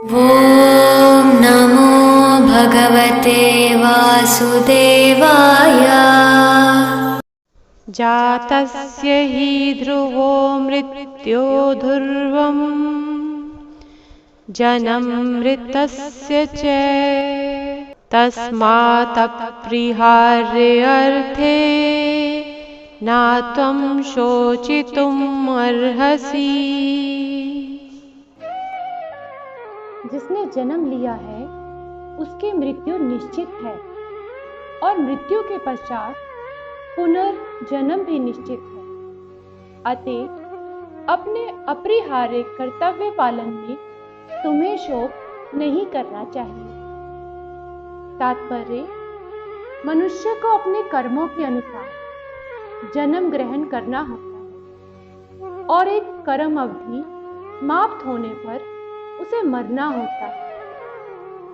ॐ नमो भगवते वासुदेवाय। जातस्य हि ध्रुवो मृत्योर्ध्रुवम् जन्म मृतस्य च तस्मादप्रिहार्यर्थे न त्वं शोचितुम् अर्हसि। जिसने जन्म लिया है उसकी मृत्यु निश्चित है और मृत्यु के पश्चात पुनर्जन्म भी निश्चित है। अतः अपने अपरिहार्य कर्तव्य पालन में तुम्हें शोक नहीं करना चाहिए। तात्पर्य, मनुष्य को अपने कर्मों के अनुसार जन्म ग्रहण करना होता है और एक कर्म अवधि समाप्त होने पर उसे मरना होता है,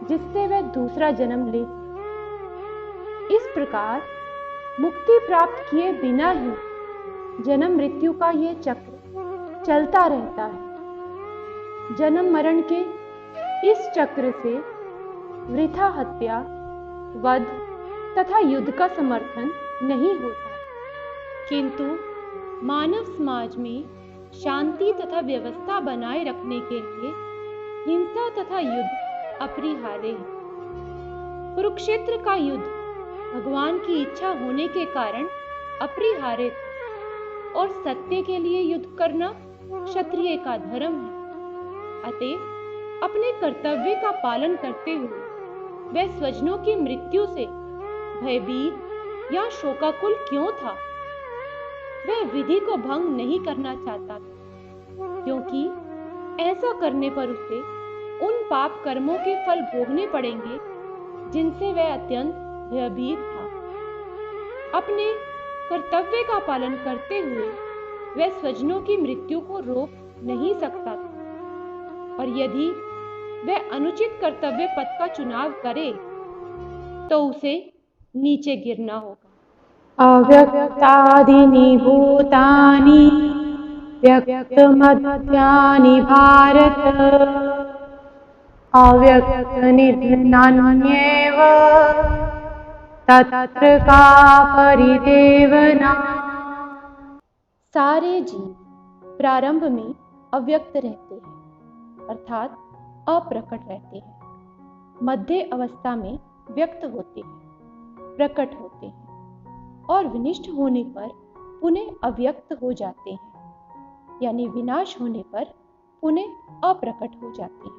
जिससे वह दूसरा जन्म ले सके। इस प्रकार मुक्ति प्राप्त किए बिना ही जन्म मृत्यु का यह चक्र चलता रहता है। जन्म मरण के इस चक्र से वृथा हत्या, वध तथा युद्ध का समर्थन नहीं होता, किंतु मानव समाज में शांति तथा व्यवस्था बनाए रखने के लिए हिंसा तथा युद्ध अपरिहार्य है। कुरुक्षेत्र का युद्ध भगवान की इच्छा होने के कारण अपरिहार्य था और सत्य के लिए युद्ध करना क्षत्रिय का धर्म है। अतः अपने कर्तव्य का पालन करते हुए वह स्वजनों की मृत्यु से भयभीत या शोकाकुल क्यों था? वह विधि को भंग नहीं करना चाहता था, क्योंकि ऐसा करने पर उसे उन पाप कर्मों के फल भोगने पड़ेंगे जिनसे वह अत्यंत भयभीत था। अपने कर्तव्य का पालन करते हुए वह स्वजनों की मृत्यु को रोक नहीं सकता था, और यदि वह अनुचित कर्तव्य पथ का चुनाव करे तो उसे नीचे गिरना होगा। अव्यक्तादीनि भूतानि व्यक्तमध्यानि भारत अव्यक्तनिधनान्येव तत्र का परिदेवना। सारे जीव प्रारंभ में अव्यक्त रहते हैं, अर्थात अप्रकट रहते हैं। मध्य अवस्था में व्यक्त होते हैं, प्रकट होते हैं और विनष्ट होने पर पुनः अव्यक्त हो जाते हैं, यानी विनाश होने पर पुनः अप्रकट हो जाते हैं।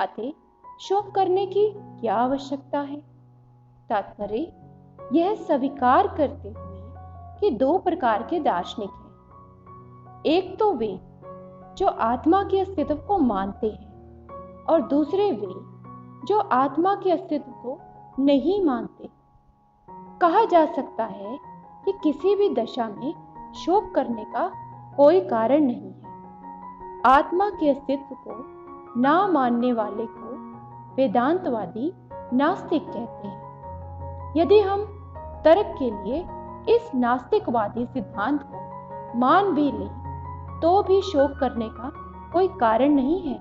अतः शोक करने की क्या आवश्यकता है? तात्पर्य, यह स्वीकार करते हुए कि दो प्रकार के दार्शनिक हैं। एक तो वे जो आत्मा के अस्तित्व को मानते हैं और दूसरे वे जो आत्मा के अस्तित्व को नहीं मानते। कहा जा सकता है कि किसी भी दशा में शोक करने का कोई कारण नहीं है। आत्मा के अस्तित्व को ना मानने वाले को वेदांतवादी नास्तिक कहते हैं। यदि हम तर्क के लिए इस नास्तिकवादी सिद्धांत को मान भी लें तो भी शोक करने का कोई कारण नहीं है।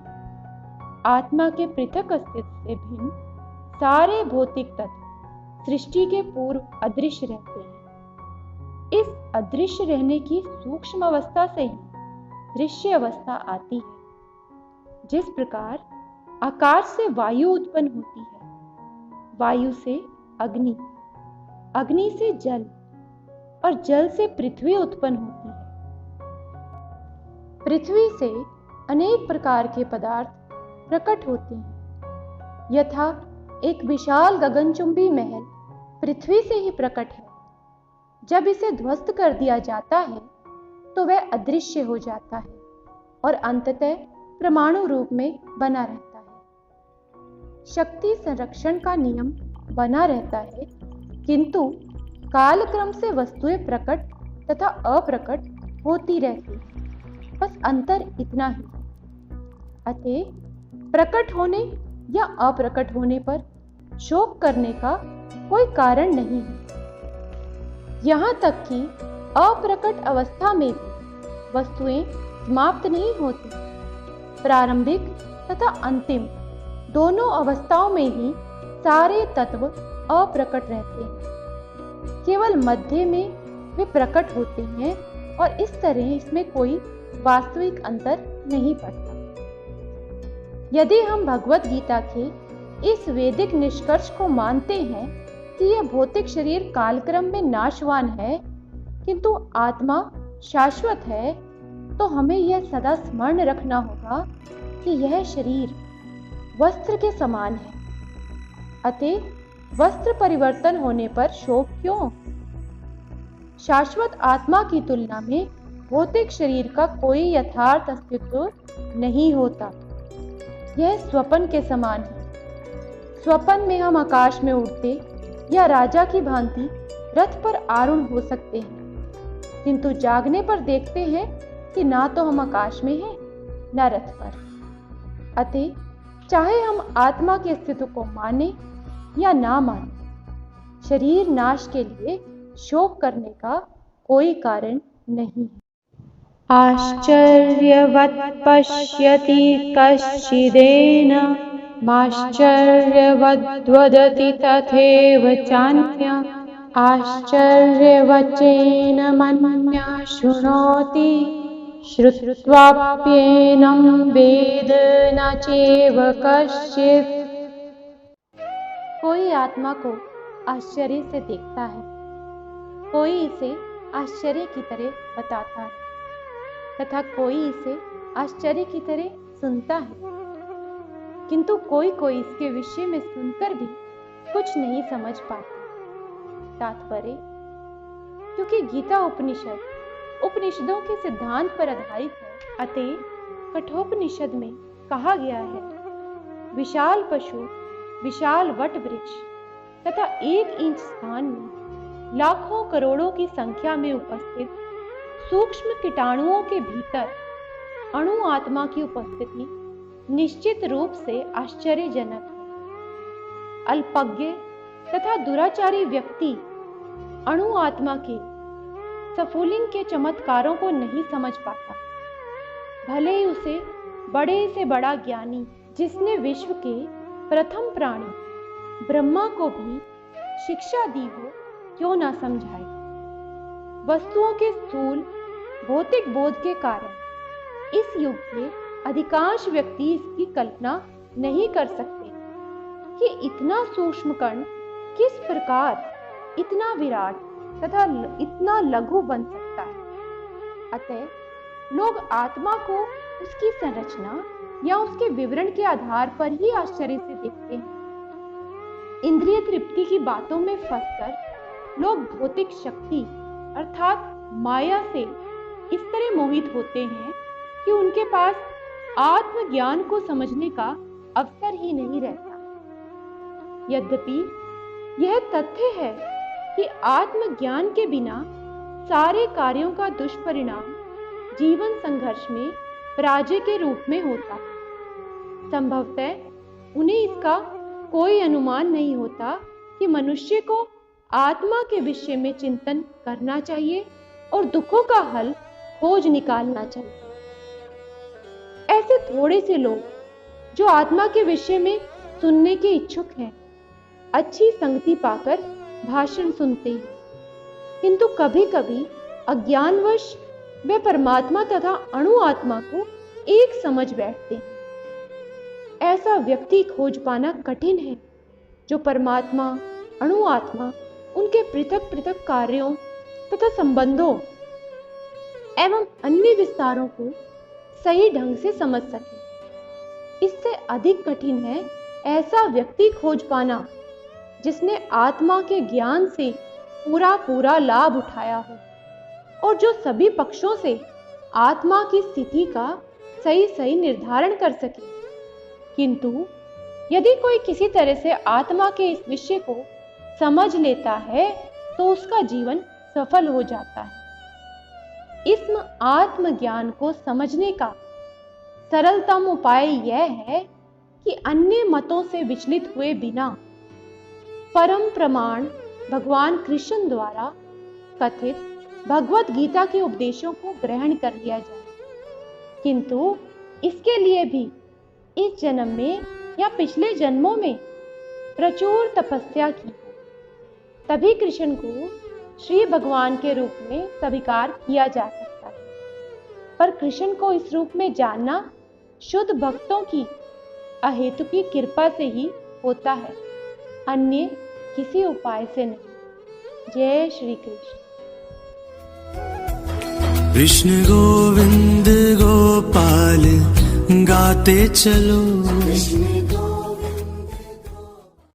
आत्मा के पृथक अस्तित्व से भिन्न सारे भौतिक तत्व सृष्टि के पूर्व अदृश्य रहते हैं। इस अदृश्य रहने की सूक्ष्म अवस्था से ही दृश्य अवस्था आती है। जिस प्रकार आकाश से वायु उत्पन्न होती है, वायु से अग्नि, अग्नि से जल और जल से पृथ्वी उत्पन्न होती है। पृथ्वी से अनेक प्रकार के पदार्थ प्रकट होते हैं। यथा एक विशाल गगनचुंबी महल पृथ्वी से ही प्रकट है। जब इसे ध्वस्त कर दिया जाता है तो वह अदृश्य हो जाता है और अंततः परमाणु रूप में बना रहता है। शक्ति संरक्षण का नियम बना रहता है, किंतु कालक्रम से वस्तुएं प्रकट तथा अप्रकट होती रहती हैं। बस अंतर इतना ही। अतः प्रकट होने या अप्रकट होने पर शोक करने का कोई कारण नहीं है। यहाँ तक कि अप्रकट अवस्था में भी वस्तुएं समाप्त नहीं होती। प्रारंभिक तथा अंतिम दोनों अवस्थाओं में ही सारे तत्व अप्रकट रहते हैं, केवल मध्य में वे प्रकट होते हैं और इस तरह इसमें कोई वास्तविक अंतर नहीं पड़ता। यदि हम भगवत गीता के इस वैदिक निष्कर्ष को मानते हैं कि यह भौतिक शरीर कालक्रम में नाशवान है किंतु आत्मा शाश्वत है, तो हमें यह सदा स्मरण रखना होगा कि यह शरीर वस्त्र के समान है, अतः वस्त्र परिवर्तन होने पर शोक क्यों? शाश्वत आत्मा की तुलना में भौतिक शरीर का कोई यथार्थ अस्तित्व नहीं होता। यह स्वप्न के समान है। स्वप्न में हम आकाश में उड़ते या राजा की भांति रथ पर आरूढ़ हो सकते हैं, किंतु जागने पर देखते हैं कि ना तो हम आकाश में हैं न रथ पर। अतः चाहे हम आत्मा के अस्तित्व को माने या ना माने, शरीर नाश के लिए शोक करने का कोई कारण नहीं है। आश्चर्यवत् पश्यति कश्चिदेन माश्चर्यवद्वदति तथैव चान्यः आश्चर्यवच्चैन मन्यः शृणोति श्रुत्वाप्येनं वेद न चैव कश्चित्। कोई आत्मा को आश्चर्य से देखता है, कोई इसे आश्चर्य की तरह बताता है तथा कोई इसे आश्चर्य की तरह सुनता है, किंतु कोई कोई इसके विषय में सुनकर भी कुछ नहीं समझ पाता। तात्पर्य, क्योंकि गीता उपनिषदों के सिद्धांत पर आधारित है, अतः कठोपनिषद में कहा गया है, विशाल पशु, विशाल वट वृक्ष तथा 1 इंच स्थान में लाखों करोड़ों की संख्या में उपस्थित सूक्ष्म कीटाणुओं के भीतर अणु आत्मा की उपस्थिति निश्चित रूप से आश्चर्यजनक है। अल्पज्ञ तथा दुराचारी व्यक्ति अणु आत्मा के स्फुलिंग के चमत्कारों को नहीं समझ पाता, भले ही उसे बड़े से बड़ा ज्ञानी जिसने विश्व के प्रथम प्राणी ब्रह्मा को भी शिक्षा दी हो क्यों ना समझाए। वस्तुओं के स्थूल भौतिक बोध के कारण इस युग के अधिकांश व्यक्ति इसकी कल्पना नहीं कर सकते कि इतना सूक्ष्म कण किस प्रकार इतना विराट तथा इतना लघु बन सकता है। अतः लोग आत्मा को उसकी संरचना या उसके विवरण के आधार पर ही आश्चर्य से देखते हैं। इंद्रिय तृप्ति की बातों में फंसकर लोग भौतिक शक्ति अर्थात माया से इस तरह मोहित होते हैं कि उनके पास आत्मज्ञान को समझने का अवसर ही नहीं रहता। यद्यपि यह तथ्य है कि आत्मज्ञान के बिना सारे कार्यों का दुष्परिणाम जीवन संघर्ष में पराजय के रूप में होता है। संभवतः उन्हें इसका कोई अनुमान नहीं होता कि मनुष्य को आत्मा के विषय में चिंतन करना चाहिए और दुखों का हल खोज निकालना चाहिए। ऐसे थोड़े से लोग जो आत्मा के विषय में सुनने के इच्छुक हैं, अच्छी संगति पाकर भाषण सुनते हैं, किंतु कभी कभी अज्ञानवश वे परमात्मा तथा अणु आत्मा को एक समझ बैठते हैं। ऐसा व्यक्ति खोज पाना कठिन है जो परमात्मा, अणु आत्मा, उनके पृथक पृथक कार्यों तथा संबंधों एवं अन्य विस्तारों को सही ढंग से समझ सके। इससे अधिक कठिन है ऐसा व्यक्ति खोज पाना जिसने आत्मा के ज्ञान से पूरा लाभ उठाया हो और जो सभी पक्षों से आत्मा की स्थिति का सही निर्धारण कर सके। किंतु यदि कोई किसी तरह से आत्मा के इस विषय को समझ लेता है तो उसका जीवन सफल हो जाता है। इस आत्मज्ञान को समझने का सरलतम उपाय यह है कि अन्य मतों से विचलित हुए बिना परम प्रमाण भगवान कृष्ण द्वारा कथित भगवत गीता के उपदेशों को ग्रहण कर लिया जाए। किंतु इसके लिए भी इस जन्म में या पिछले जन्मों में प्रचुर तपस्या की, तभी कृष्ण को श्री भगवान के रूप में स्वीकार किया जा सकता है। पर कृष्ण को इस रूप में जानना शुद्ध भक्तों की अहेतु की कृपा से ही होता है, अन्य किसी उपाय से नहीं। जय श्री कृष्ण। कृष्ण गोविंद गोपाल गाते चलो, कृष्ण